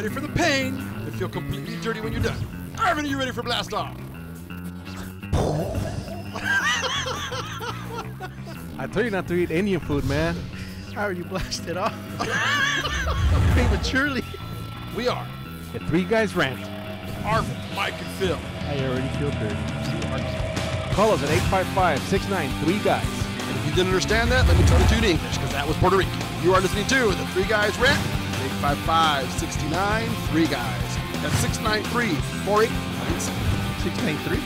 ready for the pain and feel completely dirty when you're done. Arvin, are you ready for blast off? I told you not to eat Indian food, man. I already blasted off. Prematurely. We are The Three Guys Rant. Arvin, Mike, and Phil. I already feel dirty. Call us at 855-693-GUYS. And if you didn't understand that, let me try to do it in English, because that was Puerto Rican. You are listening to The Three Guys Rant. 855-69-3-GUYS. That's 693-4897. 693?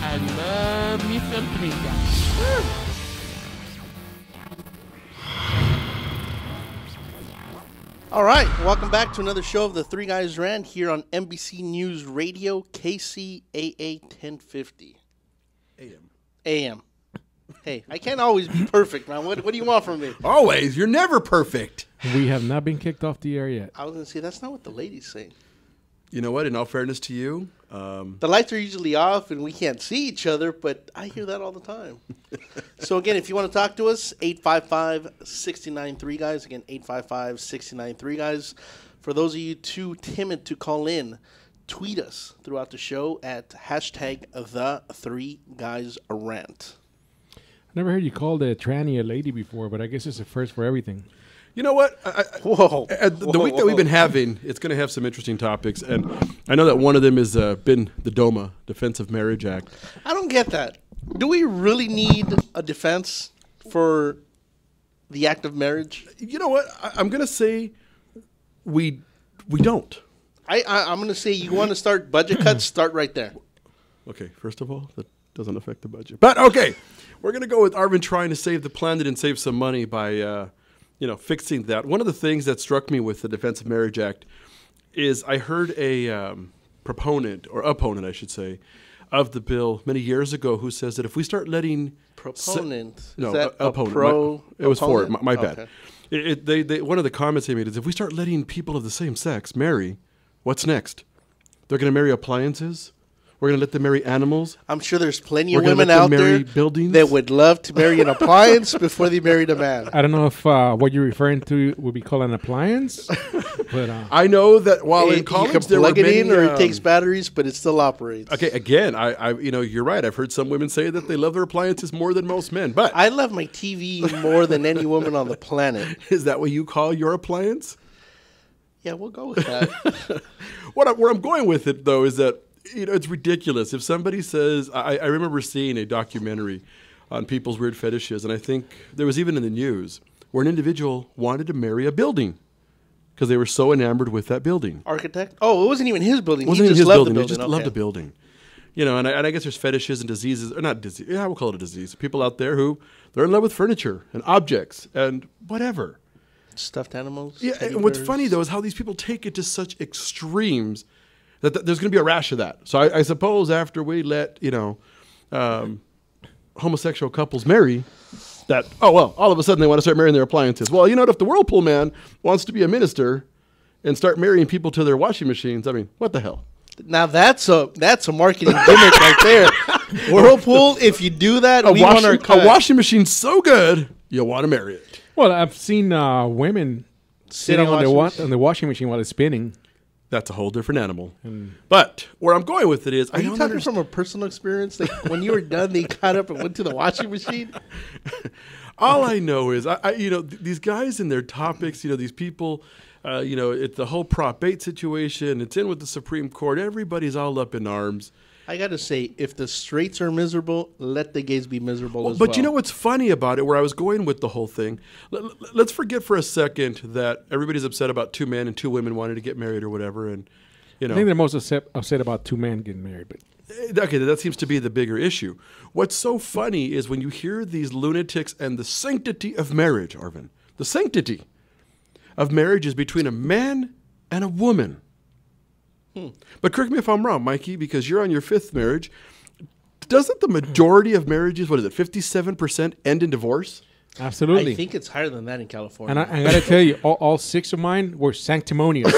I love me some Three Guys. All right, welcome back to another show of the Three Guys Rant here on NBC News Radio, KCAA 1050 AM. Hey, I can't always be perfect, man. What do you want from me? Always. You're never perfect. We have not been kicked off the air yet. I was going to say, that's not what the ladies say. You know what? In all fairness to you, The lights are usually off and we can't see each other, but I hear that all the time. So, again, if you want to talk to us, 855-693-GUYS. Again, 855-693-GUYS. For those of you too timid to call in, tweet us throughout the show at hashtag #The3GuysRant. I never heard you call the tranny a lady before, but I guess it's a first for everything. you know what? Whoa. The week that we've been having, it's going to have some interesting topics. And I know that one of them has been the DOMA, Defense of Marriage Act. I don't get that. Do we really need a defense for the act of marriage? You know what? I'm going to say we don't. I'm going to say you want to start budget cuts, start right there. Okay, first of all, that doesn't affect the budget. But okay, we're going to go with Arvin trying to save the planet and save some money by, fixing that. One of the things that struck me with the Defense of Marriage Act is I heard a proponent, or opponent, I should say, of the bill many years ago who says that if we start letting... Proponent? Is No, that opponent. It was for it. My bad. Okay. They one of the comments they made is if we start letting people of the same sex marry, what's next? They're going to marry appliances? We're going to let them marry animals? I'm sure there's plenty We're of gonna women let them out marry there buildings? that would love to marry an appliance before they married a man. I don't know if what you're referring to would be called an appliance, but I know that while in college you can there were plug it many, in or it takes batteries, but it still operates. Okay, again, I you're right. I've heard some women say that they love their appliances more than most men. But I love my TV more than any woman on the planet. is that what you call your appliance? Yeah, we'll go with that. Where I'm going with it, though, is that it's ridiculous. If somebody says, I remember seeing a documentary on people's weird fetishes, and I think there was even in the news where an individual wanted to marry a building because they were so enamored with that building. Architect? Oh, it wasn't even his building. It wasn't he even just his loved building. the He building. just loved a building. And I guess there's fetishes and diseases, or not disease. Yeah, we'll call it a disease. People out there who they're in love with furniture and objects and whatever. Stuffed animals. Yeah, teddy and what's bears. funny though is how these people take it to such extremes that there's going to be a rash of that. So I suppose after we let homosexual couples marry, that all of a sudden they want to start marrying their appliances. Well, if the Whirlpool man wants to be a minister and start marrying people to their washing machines, I mean, what the hell? Now that's a marketing gimmick right there. Whirlpool, if you do that, we want our cut. A washing machine's so good, you'll want to marry it. well, I've seen women sitting on the washing machine while it's spinning. That's a whole different animal. But where I'm going with it is, Are you talking from a personal experience? Like when you were done, they got up and went to the washing machine? All I know is, these guys and their topics, these people, it's the whole Prop 8 situation. It's in with the Supreme Court. Everybody's all up in arms. I got to say, if the straights are miserable, let the gays be miserable as well. But you know what's funny about it, where I was going with the whole thing? Let's forget for a second that everybody's upset about two men and two women wanting to get married or whatever. And, I think they're most upset about two men getting married. But okay, that seems to be the bigger issue. What's so funny is when you hear these lunatics and the sanctity of marriage, Arvin, the sanctity of marriage is between a man and a woman. But correct me if I'm wrong, Mikey, because you're on your fifth marriage. Doesn't the majority of marriages, 57% end in divorce? absolutely. I think it's higher than that in California. And I got to tell you, all six of mine were sanctimonious.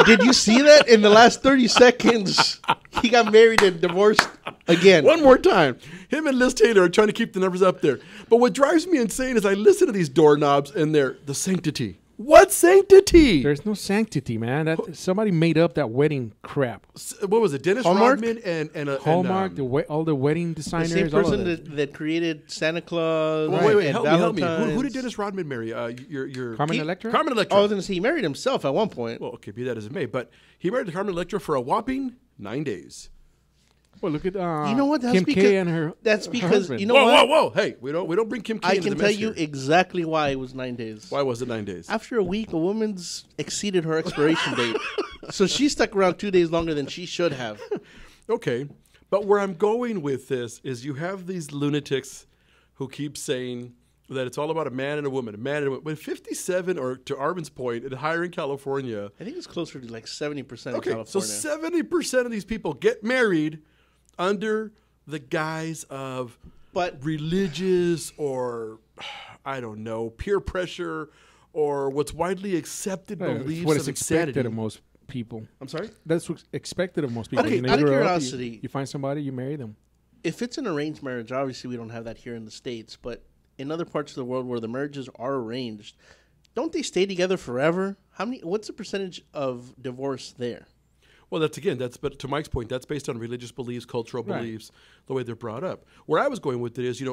Did you see that in the last 30 seconds? He got married and divorced Again. One more time. Him and Liz Taylor are trying to keep the numbers up there. But what drives me insane is I listen to these doorknobs and they're the sanctity. What sanctity? There's no sanctity, man. That somebody made up that wedding crap. What was it? Dennis Hallmark? Rodman and Hallmark, all the wedding the designers. same all of person that. that created Santa Claus. Well, wait, and help me. Valentine's. Who did Dennis Rodman marry? Your Carmen Electra? Carmen I Electra. was going to say he married himself at one point. Well, okay, be that as it may, but he married Carmen Electra for a whopping 9 days. Well, look at You know what? That's Kim because, K and her. That's her because husband. you know Whoa, what? Hey, we don't bring Kim K I into can the tell mess you here. exactly why it was 9 days. Why was it 9 days? After a week, a woman's exceeded her expiration date, so she stuck around 2 days longer than she should have. Okay, but where I'm going with this is you have these lunatics who keep saying that it's all about a man and a woman, But 57, or to Arvin's point, higher in California. I think it's closer to like 70% of Okay, California. so 70% of these people get married under the guise of religious or, I don't know, peer pressure or what's widely accepted beliefs what is of insanity. expected of most people. I'm sorry? That's what's expected of most people. Okay, You out of grow up, curiosity- you find somebody, you marry them. If it's an arranged marriage, obviously we don't have that here in the States, but in other parts of the world where the marriages are arranged, don't they stay together forever? What's the percentage of divorce there? Well, but to Mike's point, that's based on religious beliefs, cultural Right. beliefs, the way they're brought up. Where I was going with it is,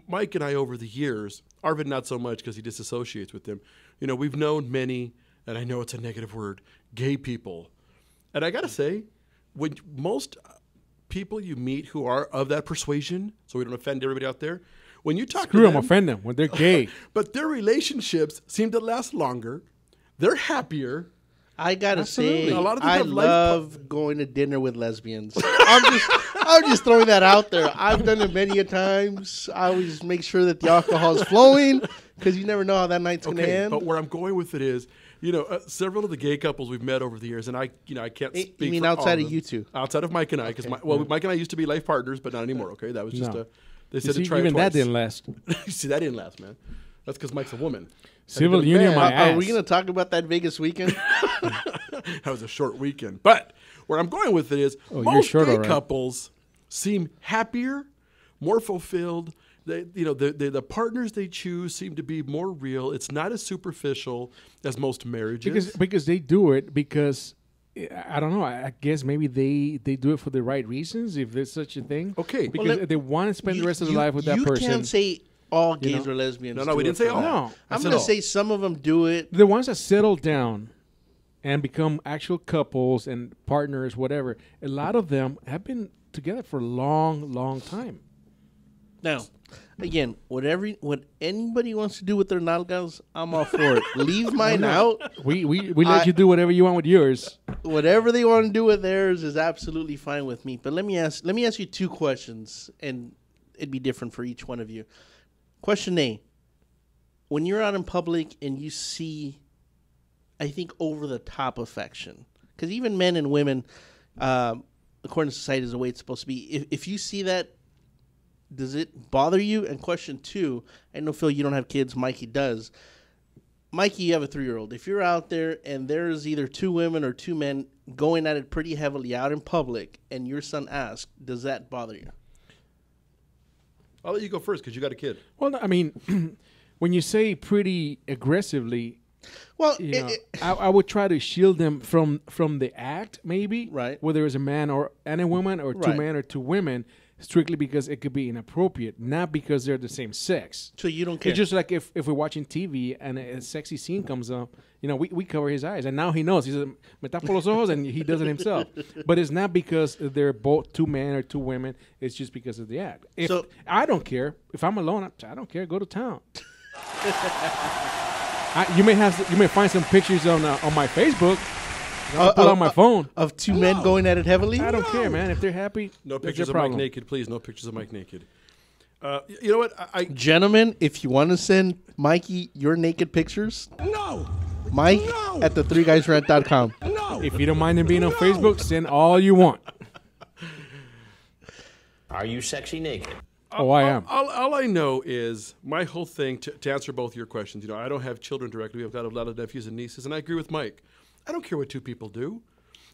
Mike and I over the years, Arvin not so much because he disassociates with them. We've known many, and I know it's a negative word, gay people. And I got to say, when most people you meet who are of that persuasion, so we don't offend everybody out there, when you talk Screw to them, offend them when they're gay. but their relationships seem to last longer. They're happier. I gotta Absolutely. say, A lot of them I have life love going to dinner with lesbians. I'm just throwing that out there. I've done it many a times. I always make sure that the alcohol is flowing because you never know how that night's gonna end. But where I'm going with it is, several of the gay couples we've met over the years, and I can't speak. You mean for outside all of you two? Outside of Mike and I, because Mike and I used to be life partners, but not anymore. Okay, that was just No. They said to try even it twice. that didn't last. You see, that didn't last, man. That's because Mike's a woman. Civil Had to be a union, man. my ass. Are we gonna talk about that Vegas weekend? That was a short weekend. But where I'm going with it is, you're most short, gay all right. couples seem happier, more fulfilled. The partners they choose seem to be more real. It's not as superficial as most marriages. Because they do it because I don't know. I guess maybe they do it for the right reasons, if there's such a thing. Okay. Because they want to spend the rest of their life with that person. You can't say all gays know? or lesbians. No, we do didn't it say for all. that. No. I'm said going to all. say some of them do it. The ones that settle down and become actual couples and partners, whatever, a lot of them have been together for a long, long time. Now, again, what anybody wants to do with their nalgas, I'm all for it. Leave mine out. We let you do whatever you want with yours. Whatever they want to do with theirs is absolutely fine with me. But let me ask you two questions, and it'd be different for each one of you. Question A: when you're out in public and you see, I think, over the top affection, because even men and women, according to society, is the way it's supposed to be. If you see that, does it bother you? And question two: I know, Phil, you don't have kids. Mikey does. Mikey, you have a 3-year-old. If you're out there and there's either two women or two men going at it pretty heavily out in public, and your son asks, does that bother you? I'll let you go first because you got a kid. Well, I mean, when you say pretty aggressively, Well, I would try to shield them from the act, maybe. Right. Whether it's a man and a woman, or two Right. men or two women, strictly because it could be inappropriate, not because they're the same sex. so you don't care. It's just like if we're watching TV and a sexy scene comes up, we cover his eyes, and now he knows. He says, "Me tapo los ojos," and he does it himself. But it's not because they're both two men or two women. It's just because of the act. So- I don't care. If I'm alone, I don't care. Go to town. You may find some pictures on my Facebook. I'll pull out my phone. of two men going at it heavily? I don't care, man. If they're happy, No that's pictures their of Mike problem. naked, please. No pictures of Mike naked. You know what? Gentlemen, if you want to send Mikey your naked pictures, Mike at the3guysrant.com. If you don't mind them being on Facebook, send all you want. Are you sexy naked? Oh, I am. All I know is my whole thing to answer both your questions. I don't have children directly. I've got a lot of nephews and nieces, and I agree with Mike. I don't care what two people do.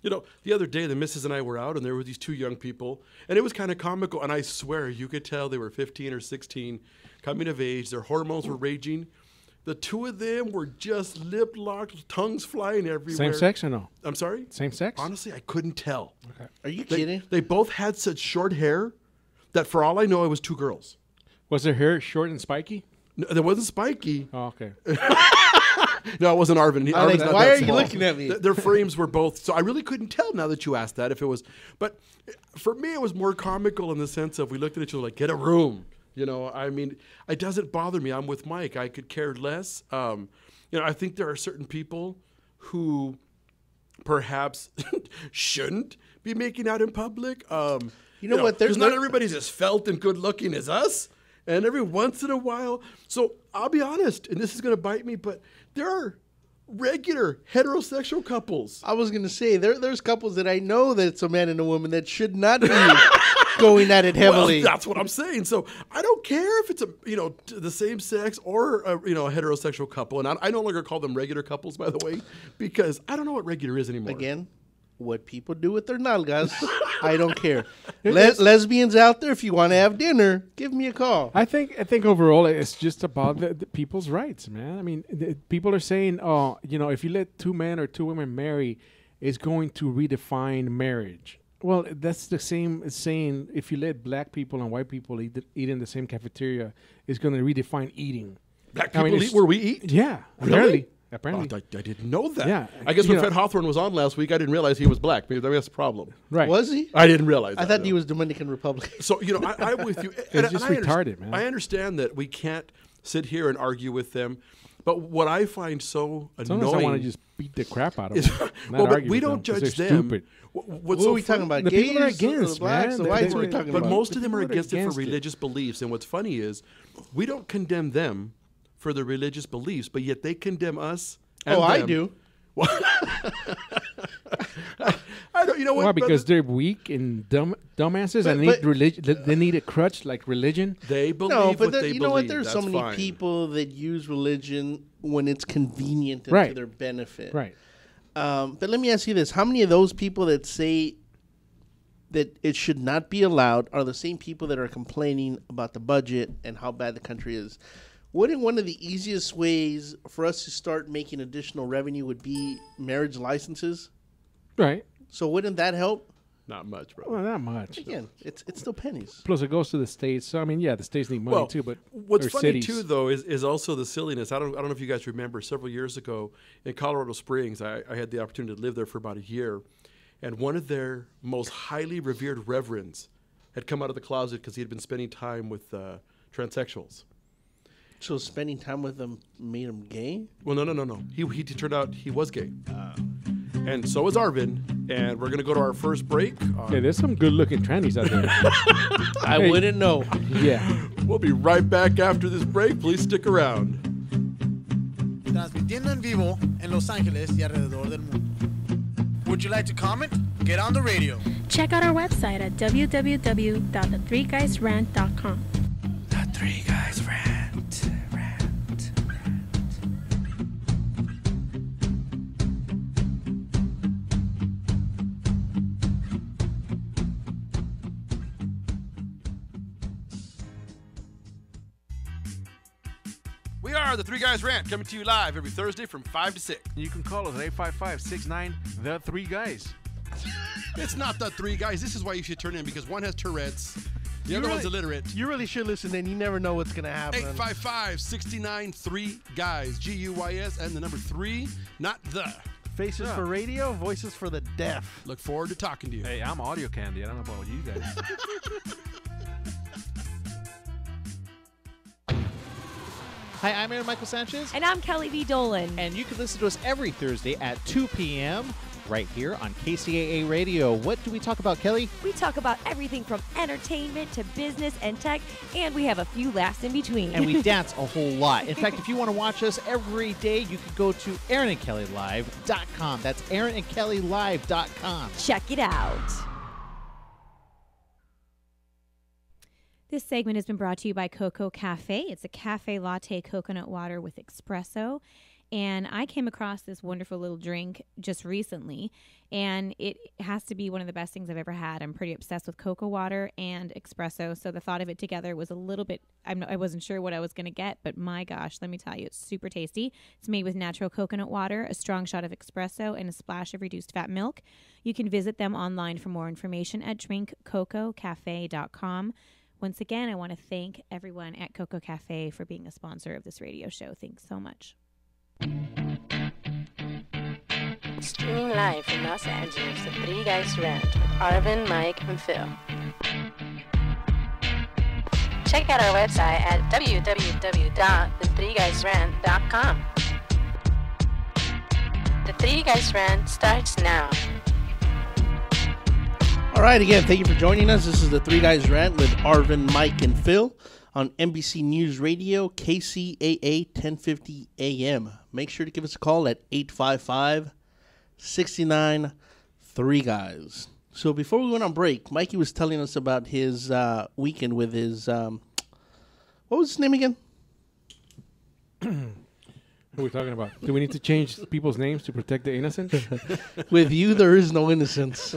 You know, the other day, the missus and I were out, and there were these two young people, and it was kind of comical. And I swear, you could tell they were 15 or 16, coming of age. Their hormones were raging. The two of them were just lip-locked, tongues flying everywhere. Same sex or no? I'm sorry? Same sex? Honestly, I couldn't tell. Okay. Are you kidding? They both had such short hair that for all I know, it was two girls. Was their hair short and spiky? No, there wasn't spiky. Oh, okay. No, it wasn't Arvin. Arvin's not why that are you small. looking at me? Their frames were both, so I really couldn't tell now that you asked that if it was, but for me it was more comical in the sense of we looked at each other like, get a room. You know, I mean, it doesn't bother me. I'm with Mike. I could care less. You know, I think there are certain people who perhaps shouldn't be making out in public. You know what? Because not everybody's as felt and good looking as us. And every once in a while, so I'll be honest, and this is going to bite me, but there are regular heterosexual couples. I was going to say, there's couples that I know that it's a man and a woman that should not be going at it heavily. Well, that's what I'm saying. So I don't care if it's the same sex or a heterosexual couple, and I no longer call them regular couples, by the way, because I don't know what regular is anymore. Again, what people do with their nalgas, I don't care. Lesbians out there, if you want to have dinner, give me a call. I think overall it's just about the people's rights, man. I mean, people are saying, oh, if you let two men or two women marry, it's going to redefine marriage. Well, that's the same as saying if you let black people and white people eat in the same cafeteria, it's going to redefine eating. Black people eat where we eat? Yeah, Really? Apparently. Oh, I didn't know that. Yeah. I guess when Fred Hawthorne was on last week, I didn't realize he was black. Maybe that's the problem. Right. Was he? I didn't realize I that. thought he was Dominican Republic. So, I'm with you. It's just retarded, man. I understand that we can't sit here and argue with them. But what I find so annoying... Sometimes I want to just beat the crap out of them. But we don't judge them. Stupid. What are we talking about? The Gays, people are against, the blacks, man. the whites? What are we talking But about? most of them are people are against it for against it. religious beliefs. And what's funny is we don't condemn them for their religious beliefs, but yet they condemn us and I them. do. I don't. You know what? Why? Because they're weak and dumbasses and But- need religion. They need a crutch like religion. They believe No, but what they you know what? believe. There's so That's many fine. people that use religion when it's convenient and to Right. their benefit. Right. But let me ask you this: how many of those people that say that it should not be allowed are the same people that are complaining about the budget and how bad the country is? Wouldn't one of the easiest ways for us to start making additional revenue would be marriage licenses? Right. So wouldn't that help? Not much, bro. Well, not much. Again, it's still pennies. Plus, it goes to the states. So I mean, yeah, the states need money too. But what's or funny cities. too, though, is also the silliness. I don't know if you guys remember several years ago in Colorado Springs. I had the opportunity to live there for about a year, and one of their most highly revered reverends had come out of the closet because he had been spending time with transsexuals. So spending time with them made them gay? Well, no. He turned out he was gay, and so was Arvin. And we're gonna go to our first break. Yeah, there's some good-looking trannies out there. I wouldn't know. Yeah. We'll be right back after this break. Please stick around. Transmitiendo en vivo en Los Ángeles y alrededor del mundo. Would you like to comment? Get on the radio. Check out our website at www.the3guysrant.com. The Three Guys Rant. We are the Three Guys Rant, coming to you live every Thursday from 5 to 6. You can call us at 855-69 the 3 guys. It's not the three guys. This is why you should turn in, because one has Tourette's, the other one's illiterate. You really should listen in. You never know what's going to happen. 855-69-3-GUYS, G-U-Y-S, and the number 3, not the. Faces for radio, voices for the deaf. Look forward to talking to you. Hey, I'm audio candy. I don't know about you guys. Hi, I'm Aaron Michael Sanchez, And I'm Kelly V. Dolan. and you can listen to us every Thursday at 2 p.m. right here on KCAA Radio. What do we talk about, Kelly? We talk about everything from entertainment to business and tech, and we have a few laughs in between. And we dance a whole lot. In fact, if you want to watch us every day, you can go to AaronandKellyLive.com. That's AaronandKellyLive.com. Check it out. This segment has been brought to you by Coco Cafe. It's a cafe latte coconut water with espresso. And I came across this wonderful little drink just recently, and it has to be one of the best things I've ever had. I'm pretty obsessed with cocoa water and espresso, so the thought of it together was a little bit, I wasn't sure what I was going to get, but my gosh, let me tell you, it's super tasty. It's made with natural coconut water, a strong shot of espresso, and a splash of reduced fat milk. You can visit them online for more information at drinkcococafe.com. Once again, I want to thank everyone at Coco Cafe for being a sponsor of this radio show. Thanks so much. Streaming live from Los Angeles, the Three Guys Rant with Arvin, Mike, and Phil. Check out our website at www.the3guysrant.com. The Three Guys Rant starts now. All right, again, thank you for joining us. This is the Three Guys Rant with Arvin, Mike, and Phil on NBC News Radio, KCAA 1050 AM. Make sure to give us a call at 855-69-3-GUYS. So before we went on break, Mikey was telling us about his weekend with his, what was his name again? Who are we talking about? Do we need to change people's names to protect the innocent? With you, there is no innocence.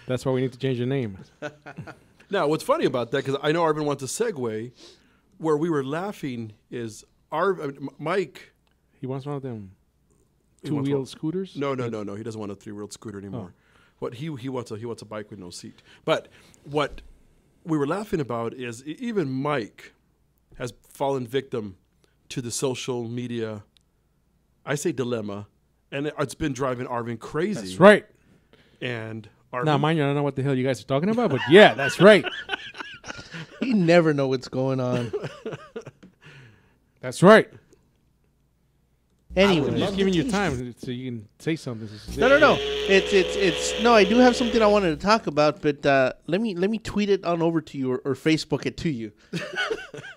That's why we need to change the name. Now, what's funny about that, because I know Arvin wants a segue, where we were laughing is Mike. He wants one of them two-wheel scooters? No. He doesn't want a three-wheeled scooter anymore. What he wants a bike with no seat. But what we were laughing about is even Mike has fallen victim to the social media, I say dilemma, and it's been driving Arvin crazy. That's right. And now, mind you, I don't know what the hell you guys are talking about, but yeah, that's right. You never know what's going on. That's right. Anyway, I'm just giving you time so you can say something. No. It's no. I do have something I wanted to talk about, but let me tweet it on over to you or Facebook it to you.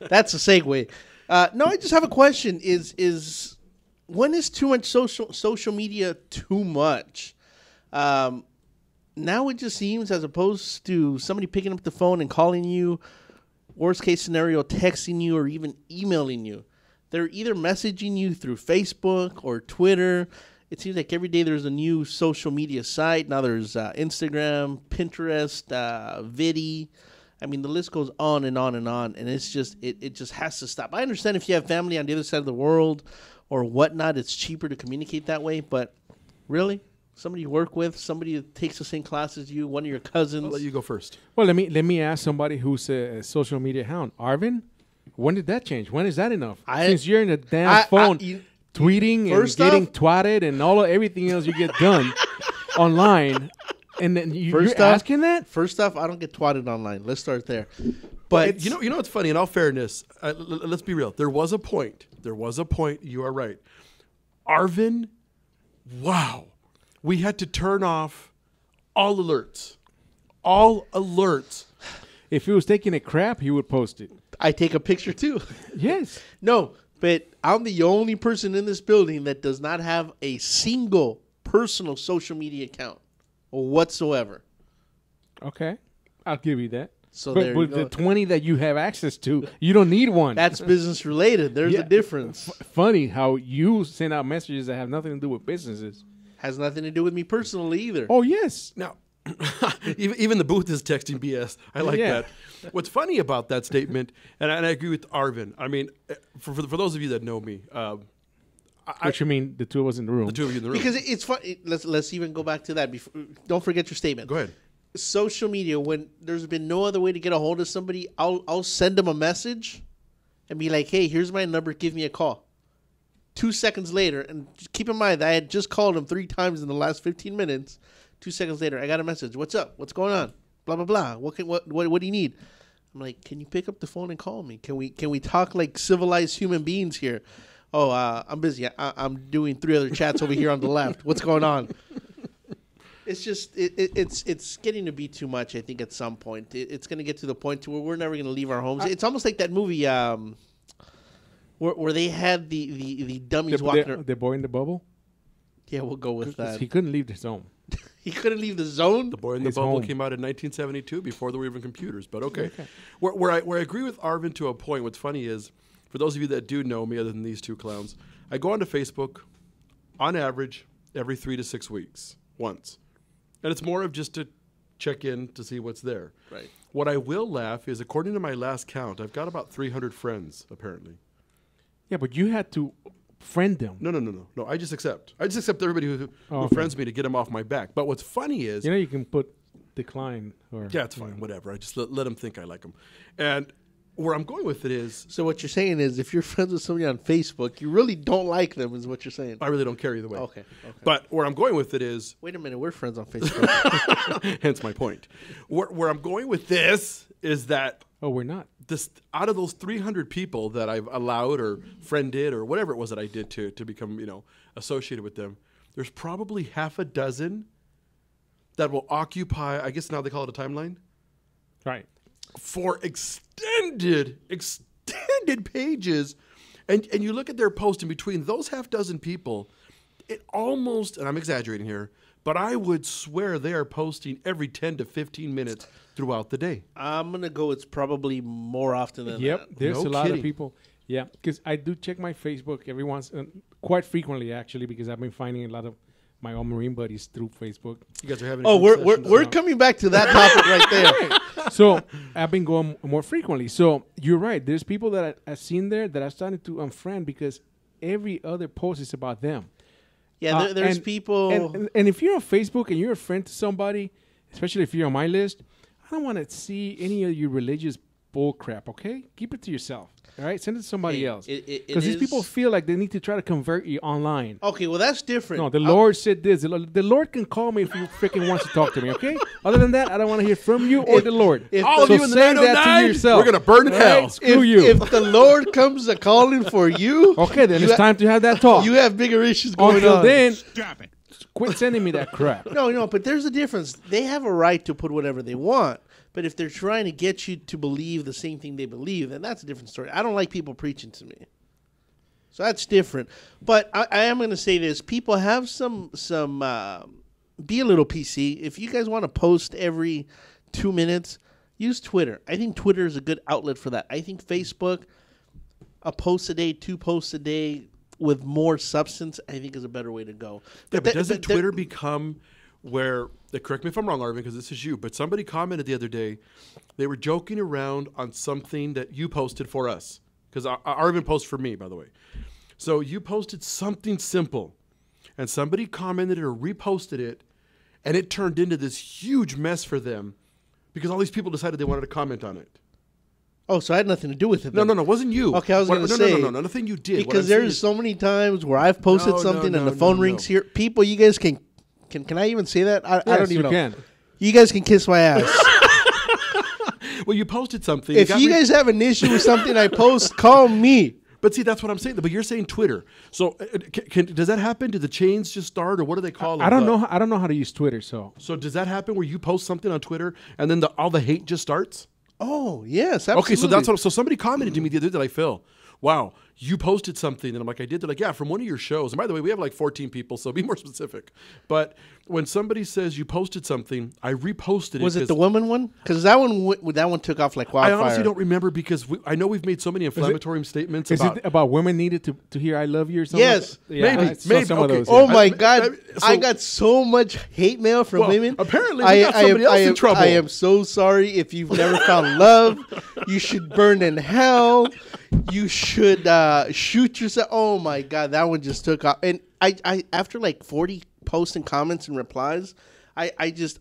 That's a segue. No, I just have a question. Is when is too much social media too much? Now it just seems, as opposed to somebody picking up the phone and calling you, worst case scenario, texting you or even emailing you, they're either messaging you through Facebook or Twitter. It seems like every day there's a new social media site. Now there's Instagram, Pinterest, Vidi. I mean, the list goes on and on and on, and it's just it just has to stop. I understand if you have family on the other side of the world or whatnot, it's cheaper to communicate that way, but really? Somebody you work with, somebody that takes the same class as you, one of your cousins. I'll let you go first. Well, let me ask somebody who's a social media hound. Arvin, when did that change? When is that enough? Since you're in a damn phone tweeting and getting twatted and everything else you get done online, and then you're asking that? First off, I don't get twatted online. Let's start there. But you know what's funny? In all fairness, let's be real. There was a point. You are right. Arvin, wow. We had to turn off all alerts. If he was taking a crap, he would post it. I take a picture too. Yes. No, but I'm the only person in this building that does not have a single personal social media account whatsoever. Okay. I'll give you that. So but with the 20 that you have access to, you don't need one. That's business related. There's a difference. Funny how you send out messages that have nothing to do with businesses. Has nothing to do with me personally either. Oh, yes. Now, even the booth is texting BS. I like that. What's funny about that statement, and I agree with Arvin. I mean, for those of you that know me. What you mean, the two of us in the room? The two of you in the room. Because it's fun. Let's even go back to that. Don't forget your statement. Go ahead. Social media, when there's been no other way to get a hold of somebody, I'll send them a message and be like, hey, here's my number. Give me a call. 2 seconds later, and keep in mind, I had just called him 3 times in the last 15 minutes. 2 seconds later, I got a message. What's up? What's going on? Blah, blah, blah. What do you need? I'm like, can you pick up the phone and call me? Can we talk like civilized human beings here? Oh, I'm busy. I'm doing 3 other chats over here on the left. What's going on? It's just, it's getting to be too much, I think, at some point. It's going to get to the point to where we're never going to leave our homes. It's almost like that movie, where they had the dummies walking around. The boy in the bubble? Yeah, we'll go with that. He couldn't leave the zone. He couldn't leave the zone? The boy in the bubble came out in 1972 before there were even computers, but okay. Where I agree with Arvin to a point, what's funny is, for those of you that do know me other than these two clowns, I go onto Facebook, on average, every 3 to 6 weeks, once. And it's more of just to check in to see what's there. Right. What I will laugh is, according to my last count, I've got about 300 friends, apparently. Yeah, but you had to friend them. No, I just accept. I just accept everybody who okay. friends me to get them off my back. But what's funny is... You can put decline. Or yeah, it's fine, whatever. I just let them think I like them. And where I'm going with it is... So what you're saying is, if you're friends with somebody on Facebook, you really don't like them, is what you're saying. I really don't care either way. Okay. But where I'm going with it is... Wait a minute, we're friends on Facebook. Hence my point. Where I'm going with this is that... Oh, we're not. Out of those 300 people that I've allowed or friended or whatever it was that I did to become, associated with them, there's probably half a dozen that will occupy, I guess now they call it a timeline. Right. For extended pages. And you look at their post, and between those half dozen people, it almost, and I'm exaggerating here, but I would swear they are posting every 10 to 15 minutes throughout the day. I'm going to go it's probably more often than that. Yep, there's No a lot kidding. of people. Yeah, because I do check my Facebook every once, quite frequently actually, because I've been finding a lot of my old Marine buddies through Facebook. You guys are having we're coming back to that topic right there. So I've been going more frequently. So you're right. There's people that I've seen there that I started to unfriend because every other post is about them. Yeah, there's people. And if you're on Facebook and you're a friend to somebody, especially if you're on my list, I don't want to see any of your religious bull crap, okay? Keep it to yourself, all right? Send it to somebody else. Because these people feel like they need to try to convert you online. Okay, well, that's different. No, the Lord said this. The Lord can call me if you freaking wants to talk to me, okay? Other than that, I don't want to hear from you or the Lord. All of you in the say that 909, to yourself. we're going to burn in hell. Screw you. If the Lord comes a calling for you, okay, then it's time to have that talk. You have bigger issues going Until on. then, stop it. Quit sending me that crap. No, but there's a difference. They have a right to put whatever they want. But if they're trying to get you to believe the same thing they believe, then that's a different story. I don't like people preaching to me. So that's different. But I am going to say this. People have some be a little PC. If you guys want to post every 2 minutes, use Twitter. I think Twitter is a good outlet for that. I think Facebook, a post a day, 2 posts a day with more substance, I think is a better way to go. Yeah, but doesn't Twitter become where, correct me if I'm wrong, Arvin, because this is you, but somebody commented the other day, they were joking around on something that you posted for us. Because Arvin posted for me, by the way. So you posted something simple, and somebody commented or reposted it, and it turned into this huge mess for them because all these people decided they wanted to comment on it. Oh, so I had nothing to do with it. No, it wasn't you. Okay, I was going to say. No, nothing you did. Because there's so many times where I've posted something and the phone rings here. People, you guys can I even say that? I don't even know. Can. You guys can kiss my ass. Well, you posted something. If you guys have an issue with something I post, call me. But see, that's what I'm saying. But you're saying Twitter. So does that happen? Do the chains just start, or what do they call it? I don't know. I don't know how to use Twitter. So does that happen where you post something on Twitter and then all the hate just starts? Oh yes, absolutely. Okay, so that's what. So somebody commented to me the other day, like, Phil, wow, you posted something, and I'm like, I did. They're like, yeah, from one of your shows. And by the way, we have like 14 people, so be more specific. But when somebody says you posted something, I reposted it. Was it the woman one? Because that one took off like wildfire. I honestly don't remember because I know we've made so many inflammatory statements. Is it about women needed to hear "I love you" or something? Yes, maybe. Some of those. Oh my God, I got so much hate mail from women. Apparently, we got somebody else in trouble. I am so sorry if you've never found love. You should burn in hell. You should shoot yourself. Oh my God, that one just took off. And I after like 40 posts and comments and replies, I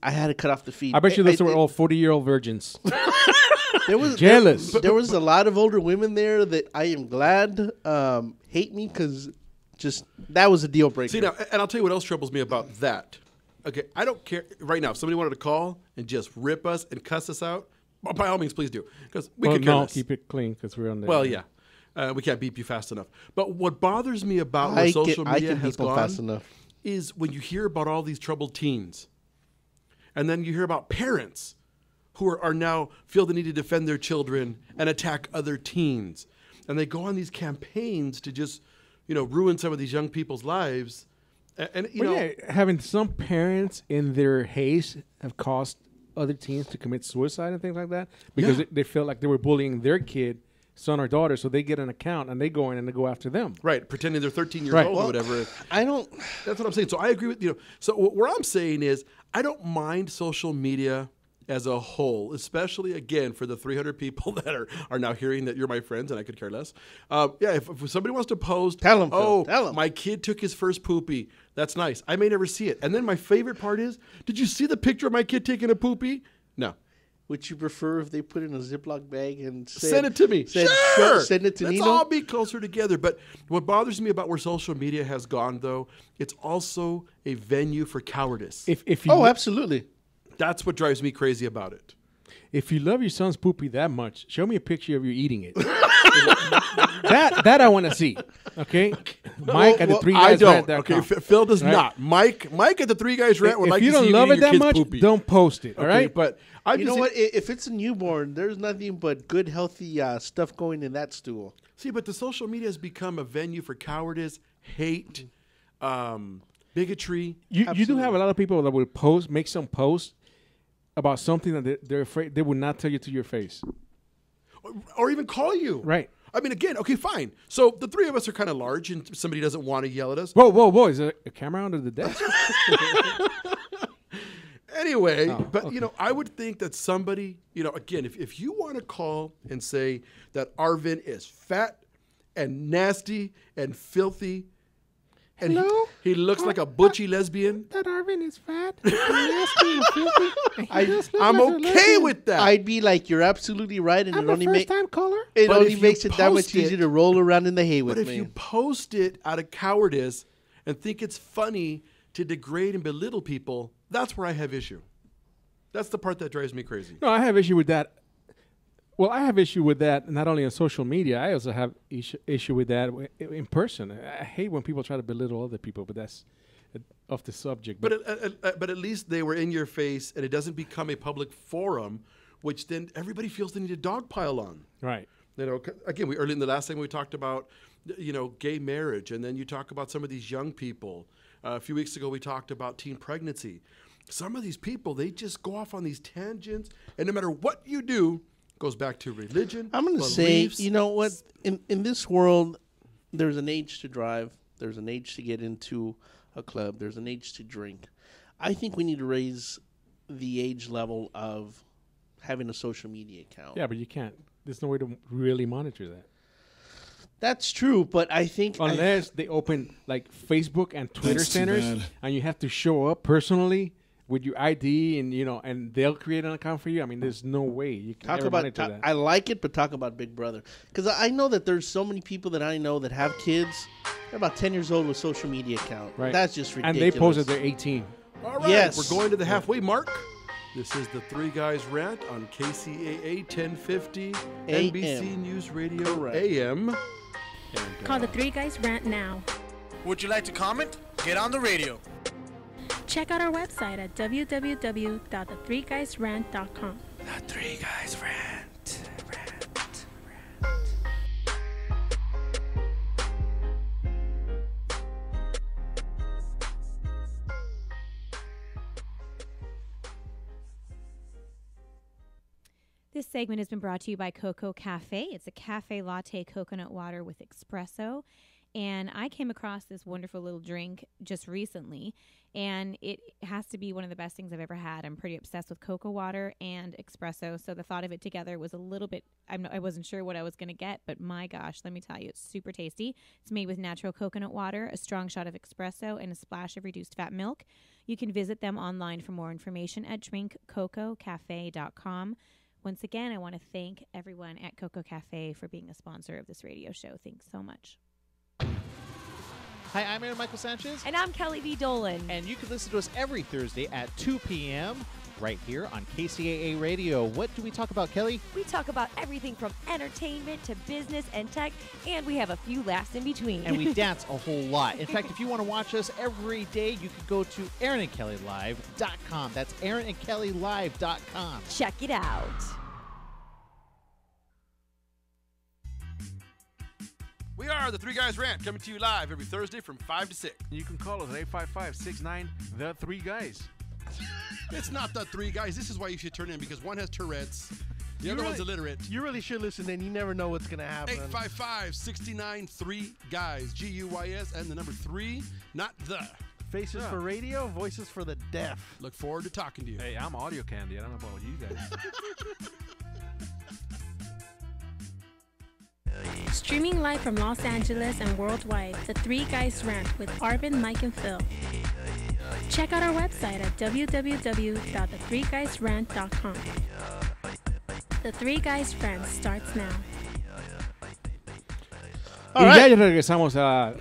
had to cut off the feed. I bet you those were all 40-year-old virgins. There was jealous. There was a lot of older women there that I am glad hate me because just that was a deal breaker. See now, and I'll tell you what else troubles me about that. Okay, I don't care right now. If somebody wanted to call and just rip us and cuss us out, well, by all means, please do, because we could care less. Keep it clean because we're on there. Well, yeah. We can't beep you fast enough. But what bothers me about where social media has gone fast enough is when you hear about all these troubled teens, and then you hear about parents who are now feel the need to defend their children and attack other teens. And they go on these campaigns to just, ruin some of these young people's lives. And having some parents in their haste have caused other teens to commit suicide and things like that because they felt like they were bullying their kid son or daughter, so they get an account and they go in and they go after them. Right, pretending they're 13 years Right. old or whatever. I don't. That's what I'm saying. So I agree with you. So what I'm saying is I don't mind social media as a whole, especially again for the 300 people that are now hearing that you're my friends and I could care less. If somebody wants to post, Tell 'em, Phil. Tell 'em. my kid took his first poopy. That's nice. I may never see it. And then my favorite part is, did you see the picture of my kid taking a poopy? No. Would you prefer if they put it in a Ziploc bag and Send it to me. Send it to Let's Nino? all be closer together. But what bothers me about where social media has gone, though, it's also a venue for cowardice. If you Absolutely. That's what drives me crazy about it. If you love your son's poopy that much, show me a picture of you eating it. that I want to see. Okay, Mike at the Three I Guys don't. Rant. Okay, Phil does not. Mike at the Three Guys Rant would like If you to see don't love you it eating your that kid's much, poopy. don't post it. All Okay, right, but You know what? If it's a newborn, there's nothing but good, healthy stuff going in that stool. See, but the social media has become a venue for cowardice, hate, bigotry. you do have a lot of people that will make some posts about something that they're afraid they would not tell you to your face, or even call you. right? I mean, again, okay, fine. So the three of us are kind of large, and somebody doesn't want to yell at us. Whoa! Is there a camera under the desk? Anyway, but okay. I would think that somebody, again, if you want to call and say that Arvin is fat and nasty and filthy, and he looks like a butchy lesbian, That Arvin is fat, nasty, and filthy. I'm okay with that. I'd be like, you're absolutely right, and I'm it a only first-time caller. It But only if you makes it that much post it- easier to roll around in the hay with But if me. you post it out of cowardice and think it's funny to degrade and belittle people, that's where I have issue. That's the part that drives me crazy. No, I have issue with that. Well, I have issue with that not only on social media. I also have issue with that in person. I hate when people try to belittle other people, but that's off the subject. But at least they were in your face, and it doesn't become a public forum, which then everybody feels they need to dogpile on. Right. Again, early in the last thing we talked about, gay marriage, and then you talk about some of these young people. A few weeks ago, we talked about teen pregnancy. Some of these people, they just go off on these tangents, and no matter what you do, it goes back to religion. I'm going to say, you know what? In this world, there's an age to drive. There's an age to get into a club. There's an age to drink. I think we need to raise the age level of having a social media account. Yeah, but you can't. There's no way to really monitor that. That's true, but I think unless they open like Facebook and Twitter That's too centers, bad. and you have to show up personally with your ID, and and they'll create an account for you. I mean, there's no way you can ever monitor that. I like it, but talk about Big Brother, because I know that there's so many people that I know that have kids. They're about 10 years old with social media account. Right. That's just ridiculous. And they pose that they're 18. All right, Yes. we're going to the halfway mark. This is the Three Guys Rant on KCAA 1050 NBC News Radio Correct. AM. Call the Three Guys Rant now. Would you like to comment? Get on the radio. Check out our website at www.the3guysrant.com. The Three Guys Rant. This segment has been brought to you by Coco Cafe. It's a cafe latte coconut water with espresso. And I came across this wonderful little drink just recently, and it has to be one of the best things I've ever had. I'm pretty obsessed with cocoa water and espresso, so the thought of it together was a little bit, I wasn't sure what I was going to get, but my gosh, let me tell you, it's super tasty. It's made with natural coconut water, a strong shot of espresso, and a splash of reduced fat milk. You can visit them online for more information at drinkcococafe.com. Once again, I want to thank everyone at Coco Cafe for being a sponsor of this radio show. Thanks so much. Hi, I'm Aaron Michael Sanchez. And I'm Kelly V. Dolan. And you can listen to us every Thursday at 2 p.m. right here on KCAA Radio. What do we talk about, Kelly? We talk about everything from entertainment to business and tech, and we have a few laughs in between. And we dance a whole lot. In fact, if you want to watch us every day, you can go to AaronandKellyLive.com. That's AaronandKellyLive.com. Check it out. We are the Three Guys Rant, coming to you live every Thursday from 5 to 6. You can call us at 855-69 the Three Guys. It's not the Three Guys. This is why you should turn in, because one has Tourette's, The other one's illiterate. You really should listen in. You never know what's going to happen. 855-69-3-GUYS, G-U-Y-S, and the number 3, not the. Faces for radio, voices for the deaf. Look forward to talking to you. Hey, I'm audio candy. I don't know about you guys. Streaming live from Los Angeles and worldwide, The Three Guys Rant with Arvin, Mike, and Phil. Check out our website at www.the3guysrant.com. The Three Guys Rant starts now. Y ya regresamos al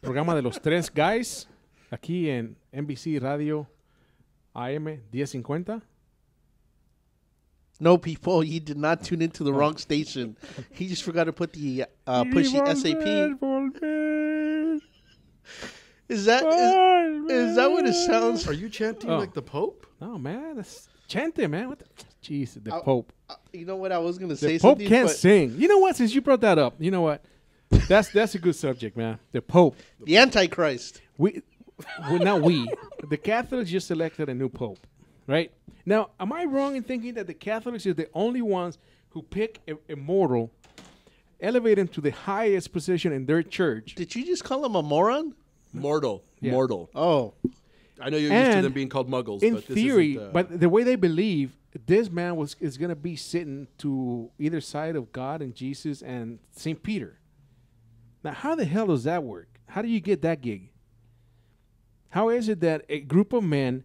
programa de los tres guys aquí en NBC Radio AM 1050. No, people, you did not tune into the wrong station. He just forgot to put the push the SAP. Is that what it sounds? Are you chanting like the Pope? No, man. That's chante, man. What the? Jeez, the Pope. You know what? I was going to say the Pope something. Can't sing. You know what? Since you brought that up, you know what? That's a good subject, man. The Pope. The Antichrist. Not we. The Catholics just elected a new Pope, right? Now, am I wrong in thinking that the Catholics are the only ones who pick a mortal, elevate him to the highest position in their church? Did you just call him a moron? Mortal. Yeah. Mortal. Oh. I know you're used to them being called muggles. In but this theory, isn't, but the way they believe, this man is going to be sitting to either side of God and Jesus and St. Peter. Now, how the hell does that work? How do you get that gig? How is it that a group of men